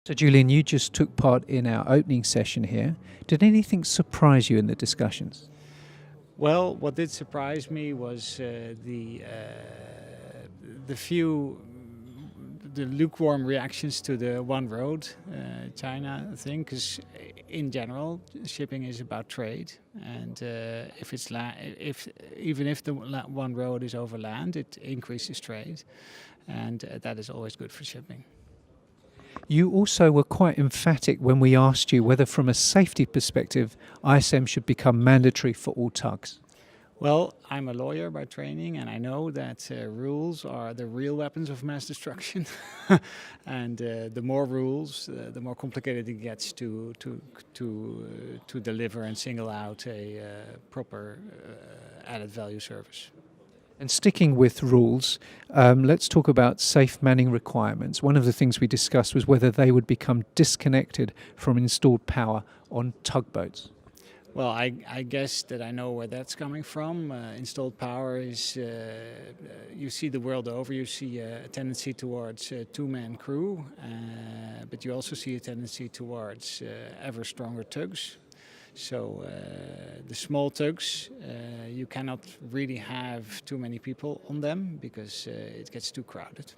So Julian, you just took part in our opening session here. Did anything surprise you in the discussions? Well, what did surprise me was the lukewarm reactions to the one road China thing, because in general shipping is about trade, and even if the one road is over land, it increases trade, and that is always good for shipping. You also were quite emphatic when we asked you whether from a safety perspective ISM should become mandatory for all tugs. Well, I'm a lawyer by training, and I know that rules are the real weapons of mass destruction. And the more rules, the more complicated it gets to deliver and single out a proper added value service. And sticking with rules, let's talk about safe manning requirements. One of the things we discussed was whether they would become disconnected from installed power on tugboats. Well, I guess that I know where that's coming from. Installed power is, you see the world over, you see a tendency towards two-man crew, but you also see a tendency towards ever stronger tugs. So the small tugs, you cannot really have too many people on them because it gets too crowded.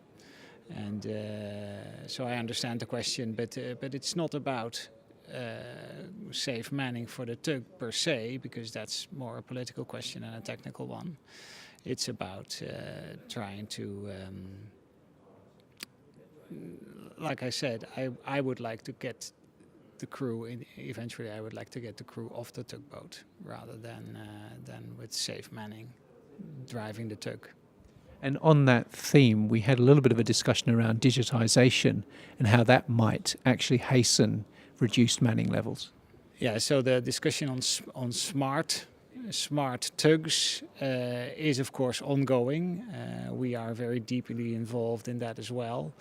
And so I understand the question, but it's not about safe manning for the tug per se, because that's more a political question than a technical one. It's about trying to, like I said, I would like to get the crew eventually I would like to get the crew off the tugboat rather than with safe manning driving the tug. And on that theme, we had a little bit of a discussion around digitization and how that might actually hasten reduced manning levels. Yeah, so the discussion on smart tugs is of course ongoing. We are very deeply involved in that as well.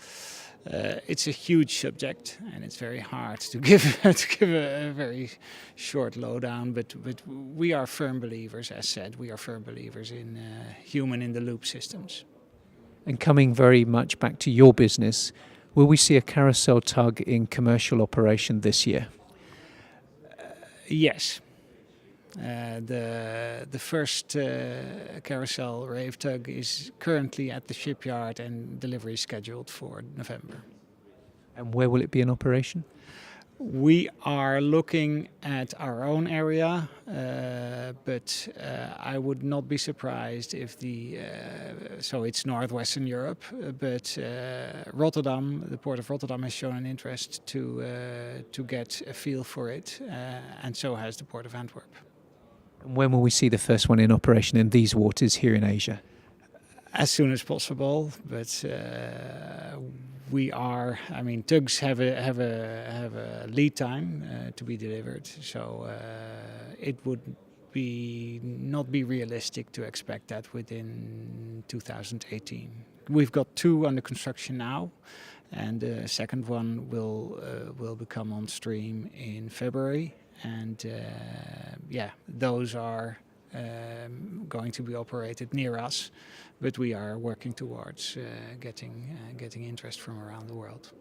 It's a huge subject, and it's very hard to give a very short lowdown. But we are firm believers, as said, we are firm believers in human-in-the-loop systems. And coming very much back to your business, will we see a carousel tug in commercial operation this year? Yes. The first carousel rave tug is currently at the shipyard, and delivery is scheduled for November. And where will it be in operation? We are looking at our own area, but I would not be surprised if so it's northwestern Europe, but Rotterdam, the port of Rotterdam, has shown an interest to get a feel for it, and so has the port of Antwerp. And when will we see the first one in operation in these waters here in Asia? As soon as possible, but tugs have a lead time to be delivered, so it would not be realistic to expect that within 2018. We've got two under construction now, and the second one will become on stream in February. And those are going to be operated near us, but we are working towards getting interest from around the world.